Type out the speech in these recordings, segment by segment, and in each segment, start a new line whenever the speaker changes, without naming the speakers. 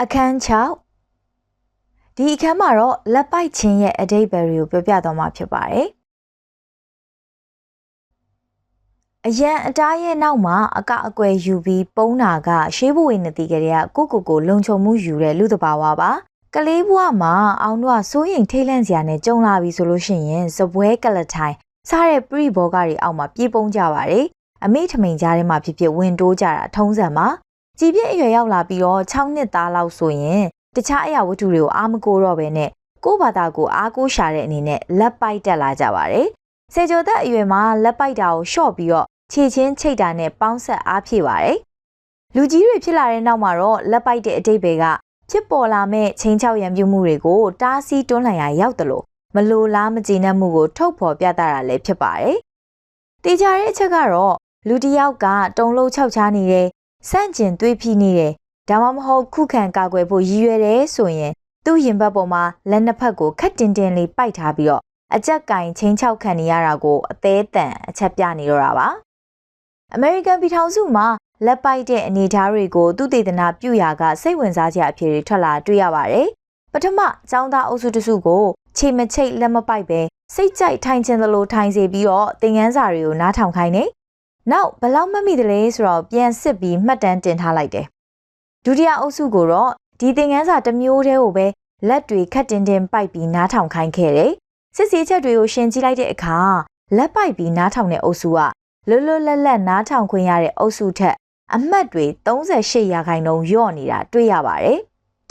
အခန်း6ဒီအခန်းမှာတော့လက်ပိုက်ချင်းရဲ့အဓိပ္ပာယ်တွေကိုပြောပြသွားမှာဖြစ်ပါတယ်။အရန်အတားရဲ့နောက်မှာအကအကွယ်ယူပြီးပုံးတာကရှေးဘဝေနတိကလေးကကိုလုံခြုံမှုယူတဲ့လူတစ်ပါဝါပါ။ကလေးဘဝမှာအောင်တို့ကစိုးရင်ထိတ်လန့်စရာနဲ့ကြုံလာပြီဆိုလို့ရှိရင်စပွဲကလထိုင်စားတဲ့ပရိဘောဂတွေအောက်မှာပြေးပုံးကြပါတယ်။အမိထမိန်ကြားထဲမှာဖြစ်ဝင်တိုးကြတာထုံးစံပါ။ကြည်ပြည့်အရွယ်ရောက်လာပြီးတော့6နှစ်သားလောက်ဆိုရင်တခြားအရာဝတ္ထုတွေကိုအားမကိုတော့ဘဲနဲ့ကိုယ့်ဘာသာကိုအားကိုးရှာတဲ့အနေနဲ့လက်ပိုက်တက်လာကြပါတယ်။ဆယ်ကျော်သက်အရွယ်မှာလက်ပိုက်တာကိုလျှော့ပြီးတော့ခြေချင်းချိတ်တာနဲ့ပေါင်းဆက်အားဖြည့်ပါတယ်။လူကြီးတွေဖြစ်လာတဲ့နောက်မှာတော့လက်ပိုက်တဲ့အတိတ်တွေကဖြစ်ပေါ်လာမဲ့ချင်းချောက်ရံပြမှုတွေကိုတားဆီးတွန်းလှန်ရာရောက်တယ်လို့မလိုလားမကျေနပ်မှုကိုထုတ်ဖော်ပြသတာလည်းဖြစ်ပါတယ်။တေချာတဲ့အချက်ကတော့လူတစ်ယောက်ကတုံလုံးခြောက်ချားနေတယ်စန့်ကျင်သွေးဖိနေတယ်ဒါမှမဟုတ်ခုခံကာကွယ်ဖို့ရည်ရွယ်တယ်ဆိုရင်သူ့ရင်ဘတ်ပေါ်မှာလက်နှစ်ဖက်ကိုခက်တင်တင်လေးပိုက်ထားပြီးတော့အကြက်ကင်ချင်းချောက်ခံနေရတာကိုအသေးတန်အချက်ပြနေတော့တာပါအမေရိကန်ပြည်ထောင်စုမှာလက်ပိုက်တဲ့အနေအထားတွေကိုသူတေသနာပြုရာကစိတ်ဝင်စားစရာအဖြစ်တွေထွက်လာတွေ့ရပါတယ်ပထမចောင်းသားအုပ်စုတစုကိုခြေမချိတ်လက်မပိုက်ပဲစိတ်ကြိုက်ထိုင်ချင်သလိုထိုင်စေပြီးတော့သင်ခန်းစာတွေကိုနားထောင်ခိုင်းနေနောက်ဘလောက်မှတ်မိတယ်လဲဆိုတော့ပြန်စစ်ပြီးမှတ်တမ်းတင်ထားလိုက်တယ်ဒုတိယအုပ်စုကိုတော့ဒီသင်ခန်းစာတစ်မျိုးတည်းကိုပဲလက်တွေခက်တင်တင်ပိုက်ပြီးနားထောင်ခိုင်းခဲ့တယ်စစ်စီချက်တွေကိုရှင်းကြည့်လိုက်တဲ့အခါလက်ပိုက်ပြီးနားထောင်တဲ့အုပ်စုကလွတ်လွတ်လပ်လပ်နားထောင်ခွင့်ရတဲ့အုပ်စုထက်အမှတ်တွေ38%လျော့နေတာတွေ့ရပါတယ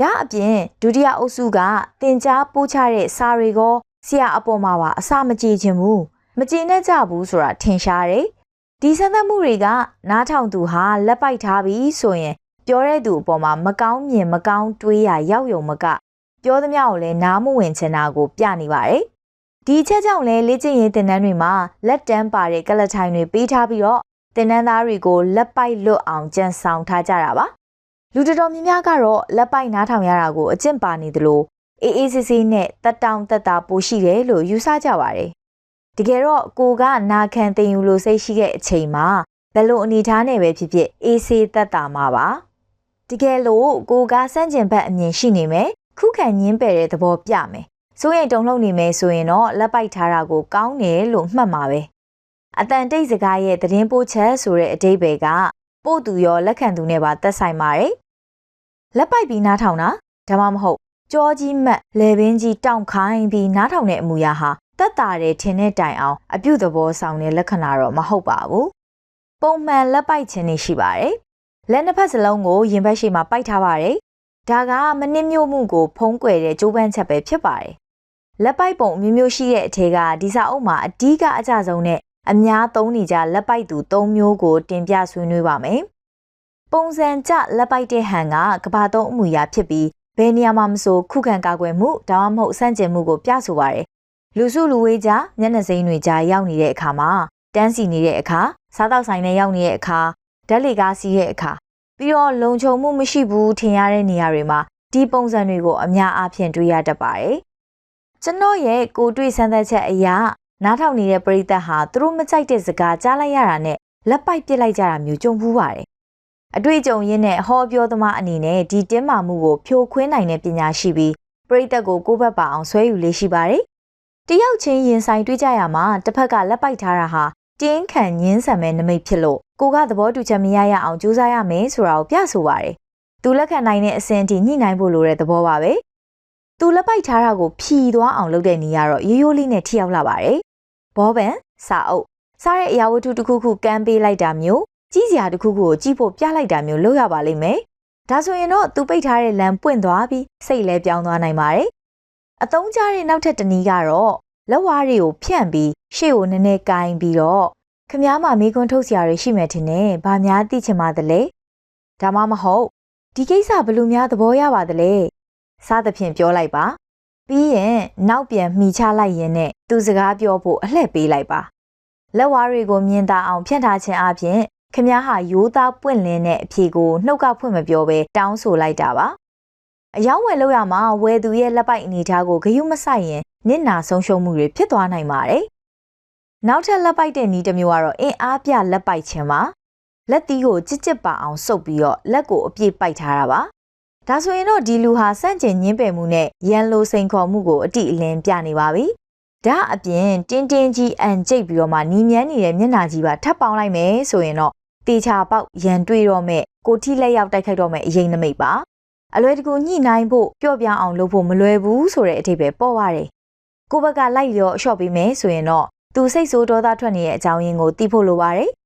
်ဒါအပြင်ဒုတိယအုပ်စုကတင်ကြားပို့ချတဲ့စာတွေကိုဆရာအပေါ်မှာပါအစာမကြေချင်ဘူးမကြေနဲ့ကြဘူးဆိုတာထင်ရှားတယ်ဒီစံသတ်မှုတွေကနားထောင်သူဟာလက်ပိုက်ထားပြီးဆိုရင်ပြောတဲ့သူအပေါ်မှာမကောင်းမြင်မကောင်းတွေးရရောက်ယုံမကပြောသမျှကိုလည်းနားမဝင်ချင်တာကိုပြနေပါတယ်ဒီအချက်ကြောင့်လည်းလေ့ကျင့်ရေးသင်တန်းတွေမှာလက်တန်းပါတဲ့ကလထိုင်တွေပေးထားပြီးတော့သင်တန်းသားတွေကိုလက်ပိုက်လွတ်အောင်ကြံဆောင်ထားကြတာပါလူတော်တော်များများကတော့လက်ပိုက်နားထောင်ရတာကိုအကျင့်ပါနေသလိုအေးအေးဆေးဆေးနဲ့တက်တောင့်တက်တာပိုရှိတယ်လို့ယူဆကြပါတယ်တကယ်တော့ကိုကနာခံသိယူလို့စိတ်ရှိတဲ့အချိန်မှာဘယ်လိုအနေထားနဲ့ပဲဖြစ်ဖြစ်အေးဆေးတက်တာမှာပါတကယ်လို့ကိုကစန့်ကျင်ဘက်အမြင်ရှိနေမယ်ခုခံညင်းပယ်တဲ့သဘောပြမယ်စိုးရိမ်တုန်လှုပ်နေမယ်ဆိုရင်တော့လက်ပိုက်ထားတာကိုကောင်းတယ်လို့မှတ်မှာပဲအတန်တိတ်စကားရဲ့သတင်းပို့ချက်ဆိုတဲ့အဓိပ္ပာယ်ကပို့သူရောလက်ခံသူနဲ့ပါသက်ဆိုင်ပါတယ်လက်ပိုက်ပြီးနားထောင်တာဒါမှမဟုတ်ကြောကြီးမက်လေပင်ကြီးတောင့်ခိုင်းပြီးနားထောင်တဲ့အမူအရာဟာတက်တာတဲ့ထင်တဲ့တိုင်အောင်အပြုသဘောဆောင်တဲ့လက္ခဏာတော့မဟုတ်ပါဘူးပုံမှန်လက်ပိုက်ခြင်းနေရှိပါတယ်လက်နှစ်ဖက်စလုံးကိုရင်ဘတ်ရှိမှပိုက်ထားပါတယ်ဒါကမနစ်မြို့မှုကိုဖုံးကွယ်တဲ့ကြိုးပမ်းချက်ပဲဖြစ်ပါတယ်လက်ပိုက်ပုံမျိုးမျိုးရှိတဲ့အထက်ကဒီစာအုပ်မှာအဓိကအကျဆုံးနဲ့အများသုံးနေကြလက်ပိုက်သူ၃မျိုးကိုတင်ပြဆွေးနွေးပါမယ်ပုံစံကျလက်ပိုက်တဲ့ဟန်ကကဘာသုံးအမူအရာဖြစ်ပြီးဘယ်နေရာမှာမဆိုခုခံကာကွယ်မှုဒါမှမဟုတ်ဆန့်ကျင်မှုကိုပြဆိုပါတယ်လူစုလူဝေးကြားမျက်နှာစိမ်းတွေကြားရောက်နေတဲ့အခါမှာတန်းစီနေတဲ့အခါစားတောက်ဆိုင်နဲ့ရောက်နေတဲ့အခါဓာတ်လေကားစီးတဲ့အခါပြီးတော့လုံခြုံမှုမရှိဘူးထင်ရတဲ့နေရာတွေမှာဒီပုံစံတွေကိုအများအားဖြင့်တွေ့ရတတ်ပါတယ်ကျွန်တော်ရဲ့ကိုတွေ့စမ်းသပ်ချက်အရာနားထောင်နေတဲ့ပရိသတ်ဟာသူတို့မကြိုက်တဲ့စကားကြားလိုက်ရတာနဲ့လက်ပိုက်ပစ်လိုက်ကြတာမျိုးကြုံဘူးပါတယ်အတွေ့အကြုံရင်းနဲ့ဟောပြောသမားအနေနဲ့ဒီတင်းမာမှုကိုဖြိုခွင်းနိုင်တဲ့ပညာရှိပြီးပရိသတ်ကိုကိုယ့်ဘက်ပါအောင်ဆွဲယူလေးရှိပါတယ်တယောက်ချင်းရင်ဆိုင်တွေ့ကြရမှာတစ်ဖက်ကလက်ပိုက်ထားတာဟာတင်းခံညင်းဆန်မဲ့နမိတ်ဖြစ်လို့ကိုကသဘောတူချက်မရရအောင်ကြိုးစားရမယ်ဆိုတာကိုပြဆိုပါတယ်။သူလက်ခံနိုင်တဲ့အဆင့်အထိညှိနှိုင်းဖို့လိုတဲ့သဘောပါပဲ။သူလက်ပိုက်ထားတာကိုဖြီသွားအောင်လုပ်တဲ့နေရာတော့ရိုးရိုးလေးနဲ့ထိရောက်လာပါတယ်။ဘောပန်စာအုပ်စားတဲ့အရာဝတ္ထုတစ်ခုခုကမ်းပေးလိုက်တာမျိုးကြီးစရာတစ်ခုခုကိုကြည့်ဖို့ပြလိုက်တာမျိုးလုပ်ရပါလိမ့်မယ်။ဒါဆိုရင်တော့သူပိတ်ထားတဲ့လမ်းပွင့်သွားပြီးစိတ်လဲပြောင်းသွားနိုင်ပါတယ်။အသုံးကျတဲ့နောက်ထပ်တစ်နည်းကတော့လက်ဝါးတွေကိုဖြန့်ပြီးရှေ့ကိုနည်းနည်းကိုင်းပြီးတော့ခမားမှာမိကွန်းထုတ်စရာတွေရှိမယ်ထင်တယ်။ဘာများသိချင်ပါသလဲ။ဒါမှမဟုတ်ဒီကိစ္စဘယ်လိုများသဘောရပါသလဲ။စသဖြင့်ပြောလိုက်ပါ။ပြီးရင်နောက်ပြန်မှီချလိုက်ရင်နဲ့သူစကားပြောဖို့အလှည့်ပေးလိုက်ပါ။လက်ဝါးတွေကိုမြင်သာအောင်ဖြန့်ထားခြင်းအပြင်ခမားဟာရိုးသားပွင့်လင်းတဲ့အဖြေကိုနှုတ်ကဖွင့်မပြောဘဲတောင်းဆိုလိုက်တာပါ။အယောင်းဝယ်လို့ရမှာဝယ်သူရဲ့လက်ပိုက်အနေထားကိုဂရုမစိုက်ရင်နစ်နာဆုံးရှုံးမှုတွေဖြစ်သွားနိုင်ပါတယ်။နောက်ထပ်လက်ပိုက်တဲ့နည်းတစ်မျိုးကတော့အင်အားပြလက်ပိုက်ခြင်းပါလက်သီးကိုကြစ်ကြစ်ပါအောင်စုပ်ပြီးတော့လက်ကိုအပြည့်ပိုက်ထားတာပါ ဒါဆိုရင်တော့ဒီလူဟာစန့်ကျင်ညင်းပယ်မှုနဲ့ရန်လိုစိန်ခေါ်မှုကိုအတိအလင်းပြနေပါပြီ။ဒါအပြင်တင်းတင်းကြီးအန်ကျိတ်ပြီးတော့မှနီးမြန်းနေတဲ့မျက်နှာကြီးပါထပ်ပေါင်းလိုက်မယ်ဆိုရင်တော့တေချာပေါက်ရန်တွေးတော့မဲ့ကိုထိလက်ရောက်တိုက်ခိုက်တော့မဲ့အရင်နမိတ်ပါ။အလွယ်တကူညှိနှိုင်းဖို့ပျော့ပြောင်းအောင်လုပ်ဖို့မလွယ်ဘူးဆိုတဲ့အထိပ္ပယ်ပေါ်ပါတယ်။ကိုဘက်ကလိုက်လျော့အလျှော့ပေးမယ်ဆိုရင်တော့သူစိတ်ဆိုးဒေါသထွက်နေတဲ့အကြောင်းရင်းကိုသိဖို့လိုပါတယ်။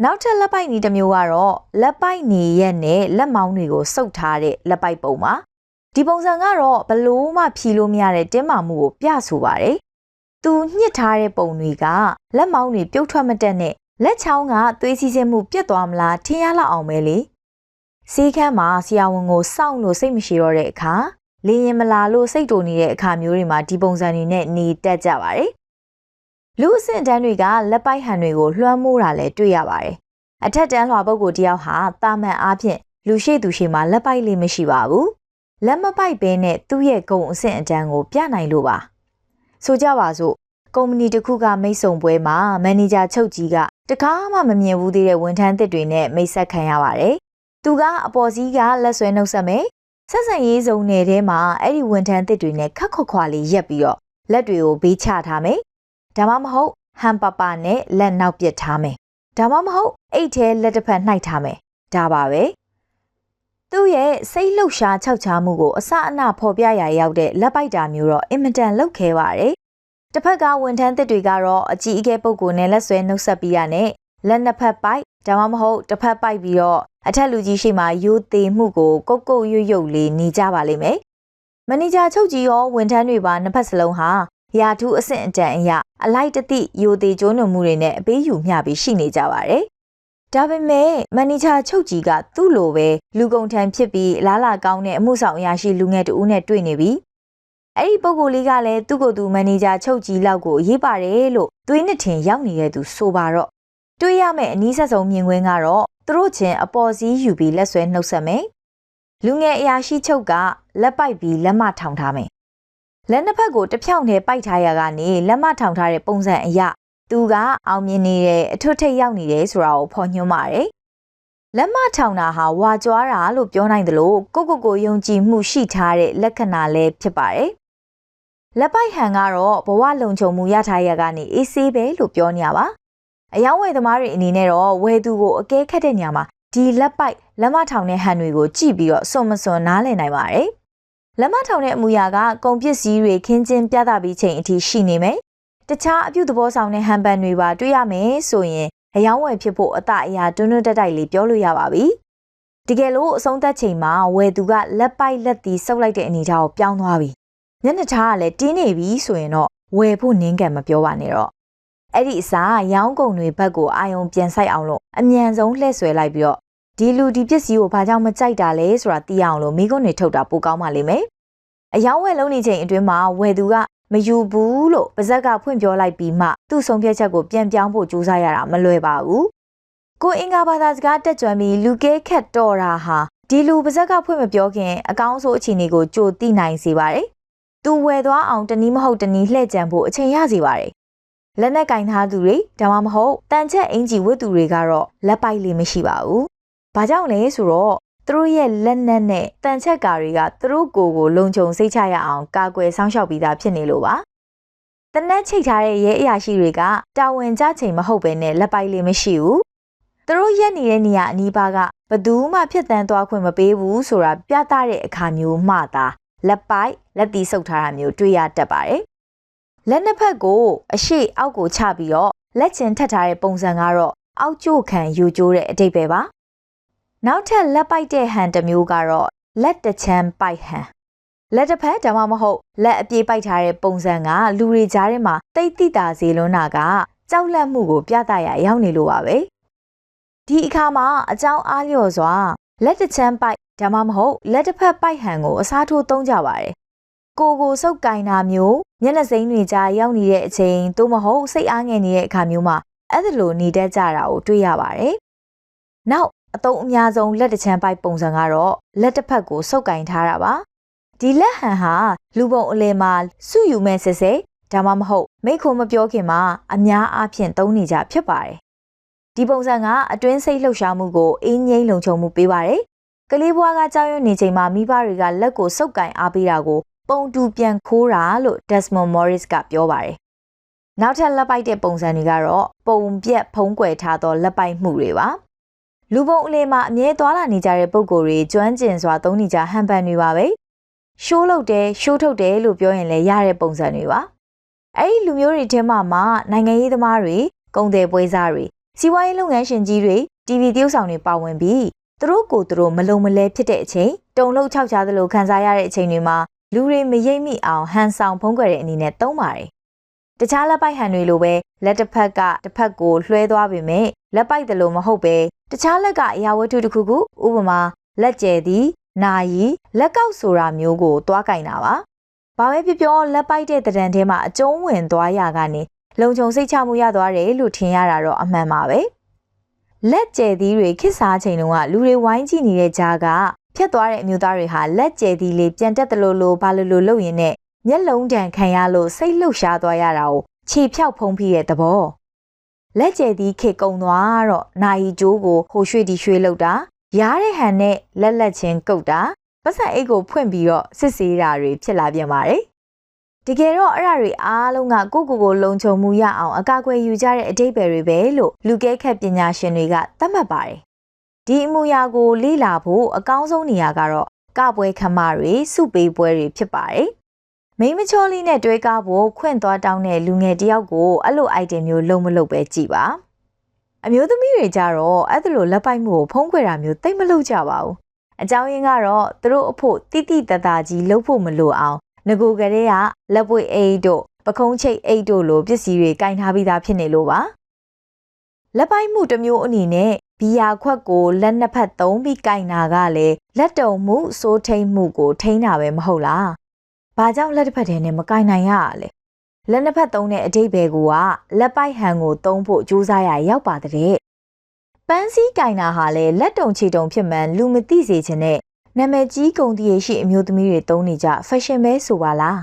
နောက်ထပ်လက်ပိုက်နီတစ်မျိုးကတော့လက်ပိုက်နီရဲ့နဲ့လက်မောင်းတွေကိုစုပ်ထားတဲ့လက်ပိုက်ပုံပါ။ဒီပုံစံကတော့ဘလို့မှဖြီလို့မရတဲ့တင်းမာမှုကိုပြဆိုပါတယ်။သူညှစ်ထားတဲ့ပုံတွေကလက်မောင်းတွေပြုတ်ထွက်မတက်နဲ့လက်ချောင်းကသွေးစီးဆင်းမှုပြတ်သွားမလားထင်ရလောက်အောင်ပဲလေ။စီးခန်းမှာဆရာဝန်ကိုစောင့်လို့စိတ်မရှိတော့တဲ့အခါလေရင်မလာလို့စိတ်တိုနေတဲ့အခါမျိုးတွေမှာဒီပုံစံတွေနဲ့နေတက်ကြပါတယ်။လူအဆင့်တန်းတွေကလက်ပိုက်ဟန်တွေကိုလွှမ်းမိုးတာလည်းတွေ့ရပါတယ်။အထက်တန်းလွှာပုဂ္ဂိုလ်တယောက်ဟာတာမန်အားဖြင့်လူရှိသူရှိမှလက်ပိုက်လေးမရှိပါဘူး။လက်မပိုက်ဘဲနဲ့သူ့ရဲ့ဂုဏ်အဆင့်အတန်းကိုပြနိုင်လို့ပါ။ဆိုကြပါစို့ကုမ္ပဏီတစ်ခုကမိတ်ဆုံပွဲမှာမန်နေဂျာချုပ်ကြီးကတကားမှမမြင်ဘူးသေးတဲ့ဝန်ထမ်းသစ်တွေနဲ့မိတ်ဆက်ခံရပါတယ်။သူကအပေါ်စီးကလက်ဆွဲနှုတ်ဆက်မယ်။ဆက်ဆံရေးစုံနယ်ထဲမှာအဲ့ဒီဝန်ထမ်းသစ်တွေနဲ့ခက်ခွက်ခွာလေးရက်ပြီးတော့လက်တွေကိုဘေးချထားမယ်။ဒါမှမဟုတ်ဟန်ပပနဲ့လက်နောက်ပစ်ထားမယ်။ဒါမှမဟုတ်အိတ်ထဲလက်တစ်ဖက်နှိုက်ထားမယ်။ဒါပါပဲ။သူ့ရဲ့စိတ်လှုပ်ရှားခြောက်ခြားမှုကိုအစအနဖော်ပြရရောက်တဲ့လက်ပိုက်တာမျိုးတော့အင်မတန်လှုပ်ခဲပါတယ်။တစ်ဖက်ကဝန်ထမ်းသစ်တွေကတော့အကြီးအကဲပုဂ္ဂိုလ်နဲ့လက်ဆွဲနှုတ်ဆက်ပြီးရနဲ့လက်နှစ်ဖက်ပိုက်ဒါမှမဟုတ်တစ်ဖက်ပိုက်ပြီးတော့အထက်လူကြီးရှိမှရိုးသေးမှုကိုကုတ်ကုတ်ရွတ်ရွတ်လေးနေကြပါလိမ့်မယ်။မန်နေဂျာချုပ်ကြီးရောဝန်ထမ်းတွေပါနှစ်ဖက်စလုံးဟာရာထူးအဆင့်အတန်းအရအလိုက်တသိရိုသေးကျိုးနုံမှုတွေနဲ့အပေးယူမျှပြီးရှိနေကြပါတယ်။ဒါပေမဲ့မန်နေဂျာချုပ်ကြီးကသူ့လိုပဲလူကုန်ထမ်းဖြစ်ပြီးလားလာကောင်းတဲ့အမှုဆောင်အရာရှိလူငယ်တဦးနဲ့တွေ့နေပြီ။အဲ့ဒီပုဂ္ဂိုလ်လေးကလည်းသူ့ကိုယ်သူမန်နေဂျာချုပ်ကြီးလောက်ကိုအရေးပါတယ်လို့သွေးနှစ်ထင်ရောက်နေတဲ့သူဆိုပါတော့တွေ့ရမယ့်အနည်းဆက်ဆုံးမြင်ကွင်းကတော့သူတို့ချင်းအပေါ်စီးယူပြီးလက်ဆွဲနှုတ်ဆက်မယ်။လူငယ်အရာရှိချုပ်ကလက်ပိုက်ပြီးလက်မထောင်ထားမယ်။လက်နှစ်ဖက်ကိုတစ်ဖြောင်းနဲ့ပိုက်ထားရကနေလက်မထောင်ထားတဲ့ပုံစံအရသူကအောင်မြင်နေတဲ့အထွတ်ထိပ်ရောက်နေတယ်ဆိုတာကိုဖော်ညွှန်းပါတယ်။လက်မထောင်တာဟာဝါကြွားတာလို့ပြောနိုင်တယ်လို့ကိုယုံကြည်မှုရှိထားတဲ့လက္ခဏာလည်းဖြစ်ပါတယ်။လက်ပိုက်ဟန်ကတော့ဘဝလုံခြုံမှုရထားရကနေအေးဆေးပဲလို့ပြောနေရပါ။အယောင်းဝယ်သမားတွေအနေနဲ့တော့ဝယ်သူကိုအကဲခတ်တဲ့ညမှာဒီလက်ပိုက်လက်မထောင်တဲ့ဟန်တွေကိုကြည့်ပြီးတော့စွန်မစွန်နားလည်နိုင်ပါတယ်။လက်မထောင်တဲ့အမူအရာကကုန်ပစ္စည်းတွေခင်းကျင်းပြသပြီးချိန်အထိရှိနေမယ်။တခြားအပြုသဘောဆောင်တဲ့ဟန်ပန်တွေပါတွေ့ရမယ်ဆိုရင်အယောင်းဝယ်ဖြစ်ဖို့အတအရာတွန်းတွန်းတက်တိုက်လေးပြောလို့ရပါပြီ။တကယ်လို့အဆုံးသက်ချိန်မှာဝယ်သူကလက်ပိုက်လက်သီးဆုပ်လိုက်တဲ့အနေအထားကိုပြောင်းသွားပြီ။မျက်နှာထားကလည်းတင်းနေပြီဆိုရင်တော့ဝယ်ဖို့နင်းကံမပြောပါနဲ့တော့အဲ့ဒီအစားရောင်းကုန်တွေဘက်ကိုအာယုံပြန်ဆိုင်အောင်လို့အမြန်ဆုံးလှည့်ဆွဲလိုက်ပြီးတော့ဒီလူဒီပစ္စည်းကိုဘာကြောင့်မကြိုက်တာလဲဆိုတာသိအောင်လို့မိကုန်းတွေထုတ်တာပိုကောင်းပါလိမ့်မယ်အယောင်းဝယ်လုံးနေချိန်အတွင်းမှာဝယ်သူကမယူဘူးလို့ပါဇက်ကဖွင့်ပြောလိုက်ပြီးမှသူ့ဆုံးဖြတ်ချက်ကိုပြန်ပြောင်းဖို့ကြိုးစားရတာမလွယ်ပါဘူးကိုအင်္ဂါဘာသာစကားတက်ကြွပြီးလူကဲခက်တော်တာဟာဒီလူပါဇက်ကဖွင့်မပြောခင်အကောင်းဆုံးအခြေအနေကိုကြိုသိနိုင်စေပါတယ်သူဝယ်သွားအောင်တနည်းမဟုတ်တနည်းလှည့်ကြံဖို့အချိန်ရစေပါတယ်လက်နဲ့ကင်ထားသူတွေဒါမှမဟုတ်တန်ချက်အင်ဂျီဝတ်သူတွေကတော့လက်ပိုက်လေးမရှိပါဘူး။ဘာကြောင့်လဲဆိုတော့သူတို့ရဲ့လက်နက်နဲ့တန်ချက်ကာတွေကသူတို့ကိုယ်လုံခြုံစိတ်ချရအောင်ကာကွယ်စောင့်ရှောက်ပြီးသားဖြစ်နေလို့ပါ။တနက်ချိတ်ထားတဲ့ရဲအရာရှိတွေကတာဝန်ကျချိန်မဟုတ်ဘဲနဲ့လက်ပိုက်လေးမရှိဘူး။သူတို့ရက်နေတဲ့နေရာအနီးပါးကဘသူမှဖြစ်တန်းသွားခွင့်မပေးဘူးဆိုတာပြသတဲ့အခါမျိုးမှသာလက်ပိုက်လက်သီးဆုပ်ထားတာမျိုးတွေ့ရတတ်ပါတယ်။လက်နှစ်ဖက်ကိုအရှိအောက်ကိုချပြီးတော့လက်ကျင်ထပ်ထားတဲ့ပုံစံကတော့အောက်ကျို့ခံယူကျိုးတဲ့အဓိပ္ပာယ်ပါနောက်ထပ်လက်ပိုက်တဲ့ဟန်တစ်မျိုးကတော့လက်တချမ်းပိုက်ဟန်လက်တစ်ဖက်ဒါမှမဟုတ်လက်အပြေးပိုက်ထားတဲ့ပုံစံကလူတွေကြားထဲမှာတိတ်တိတာစေလွန်းတာကကြောက်လန့်မှုကိုပြသရရောက်နေလို့ပါပဲဒီအခါမှာအကြောင်းအားလျော်စွာလက်တချမ်းပိုက်ဒါမှမဟုတ်လက်တစ်ဖက်ပိုက်ဟန်ကိုအစားထိုးသုံးကြပါတယ်ကိုစုပ်ကင်တာမျိုးမျက်နှာစိမ်းတွေကြားရောက်နေတဲ့အချိန်သို့မဟုတ်စိတ်အားငယ်နေတဲ့အခါမျိုးမှာအဲ့ဒါလိုနေတတ်ကြတာကိုတွေ့ရပါတယ်။နောက်အသုံးအများဆုံးလက်တစ်ချမ်းပိုက်ပုံစံကတော့လက်တစ်ဖက်ကိုစုပ်ကင်ထားတာပါ။ဒီလက်ဟန်ဟာလူပုံအလယ်မှာစုယူမဲ့ဆဲဆဲဒါမှမဟုတ်မိတ်ခုံမပြောခင်မှာအများအားဖြင့်သုံးနေကြဖြစ်ပါတယ်။ဒီပုံစံကအတွင်းစိတ်လှုပ်ရှားမှုကိုအင်းငိမ့်လုံခြုံမှုပေးပါတယ် ကလေးဘွားကကြောက်ရွံ့နေချိန်မှာမိဘတွေကလက်ကိုစုပ်ကင်အားပေးတာကိုပုံတူပြန်ခိုးတာလို့ Desmond Morris ကပြောပါတယ်။နောက်ထပ်လက်ပိုက်တဲ့ပုံစံတွေကတော့ပုံပြက်ဖုံးကွယ်ထားသောလက်ပိုက်မှုတွေပါ။လူပုံအလေမှာအမြဲသွားလာနေကြတဲ့ပုံကိုယ်တွေကျွမ်းကျင်စွာသုံးနေကြဟန်ပန်တွေပါပဲ။ရှိုးလုပ်တယ်ရှိုးထုတ်တယ်လို့ပြောရင်လည်းရတဲ့ပုံစံတွေပါ။အဲ့ဒီလူမျိုးတွေထဲမှာနိုင်ငံရေးသမားတွေကုန်သည်ပွဲစားတွေစီးပွားရေးလုပ်ငန်းရှင်ကြီးတွေ TV တရုပ်ဆောင်တွေပါဝင်ပြီးသူတို့ကိုယ်သူတို့မလုံမလဲဖြစ်တဲ့အချိန်တုံလုံးခြောက်ချသလိုခံစားရတဲ့အချိန်တွေမှာလူတွေမရိပ်မိအောင်ဟန်ဆောင်ဖုံးကွယ်တဲ့အနေနဲ့သုံးပါတယ်။တခြားလက်ပိုက်ဟန်တွေလိုပဲလက်တစ်ဖက်ကတစ်ဖက်ကိုလွှဲသွားပေမဲ့လက်ပိုက်တယ်လို့မဟုတ်ပဲတခြားလက်ကအရာဝတ္ထုတစ်ခုခုဥပမာလက်ကျဲသည်နာယီလက်ကောက်ဆိုတာမျိုးကိုသွားကင်တာပါ။ဘာပဲဖြစ်ပြောလက်ပိုက်တဲ့တံတန်ထဲမှာအကျုံးဝင်သွားရကနေလုံခြုံစိတ်ချမှုရသွားတယ်လို့ထင်ရတာတော့အမှန်ပါပဲ။လက်ကျဲသီးတွေခစ်စားချိန်တုန်းကလူတွေဝိုင်းကြည့်နေတဲ့ကြားကဖြတ်သွားတဲ့အမျိုးသားတွေဟာလက်ကျဲသီးလေးပြန်တက်တယ်လို့ဘာလို့လုပ်ရင်းနဲ့မျက်လုံးတန်ခံရလို့စိတ်လှုပ်ရှားသွားရတာကိုခြေဖြောက်ဖုံးပြီးတဲ့သဘောလက်ကျဲသီးခေကုံသွားတော့နာယီကျိုးကိုဟိုရွှေ့ဒီရွှေ့လောက်တာရားတဲ့ဟန်နဲ့လက်ချင်းကုတ်တာပတ်စံအိတ်ကိုဖွင့်ပြီးတော့စစ်ဆေးတာတွေဖြစ်လာပြန်ပါတယ်တကယ်တော့အဲ့ဒါတွေအားလုံးကကိုလုံခြုံမှုရအောင်အကာအကွယ်ယူကြတဲ့အတိတ်ပဲတွေပဲလို့လူကဲခတ်ပညာရှင်တွေကသတ်မှတ်ပါတယ်ဒီအမှုရာကိုလေ့လာဖို့အကောင်းဆုံးနေရာကတော့ကပွဲခမတွေစုပေးပွဲတွေဖြစ်ပါတယ်မိမချောလေးနဲ့တွဲကားဖို့ခွင့်သွားတောင်းတဲ့လူငယ်တယောက်ကိုအဲ့လို item မျိုးလုံးမလုပ်ပဲကြည်ပါအမျိုးသမီးတွေကြတော့အဲ့လိုလက်ပိုက်မှုကိုဖုံးကွယ်တာမျိုးတိတ်မလုပ်ကြပါဘူးအကြောင်းရင်းကတော့သူတို့အဖို့တိတိတတကြီးလှုပ်ဖို့မလိုအောင်ငကိုကလေးကလက်ပွေအိတ်တို့ပခုံးချိတ်အိတ်တို့လိုပစ္စည်းတွေကင်ထားပြီးသားဖြစ်နေလို့ပါလက်ပိုက်မှုတစ်မျိုးအနေနဲ့ဘီယာခွက်ကိုလက်နှစ်ဖက်သုံးပြီးကင်တာကလည်းလက်တုံမှုစိုးထိန်မှုကိုထိန်းတာပဲမဟုတ်လားဘာကြောင့်လက်တစ်ဖက်တည်းနဲ့မကင်နိုင်ရလဲလက်နှစ်ဖက်သုံးတဲ့အဓိပ္ပာယ်ကလက်ပိုက်ဟန်ကိုသုံးဖို့ကြိုးစားရရောက်ပါတဲ့ပန်းစည်းကင်တာဟာလည်းလက်တုံချီတုံဖြစ်မှန်လူမသိစေချင်တဲ့နာမည်ကြီးကုန်တည်ရှိအမျိုးသမီးတွေသုံးနေကြ fashion ပဲဆိုပါလား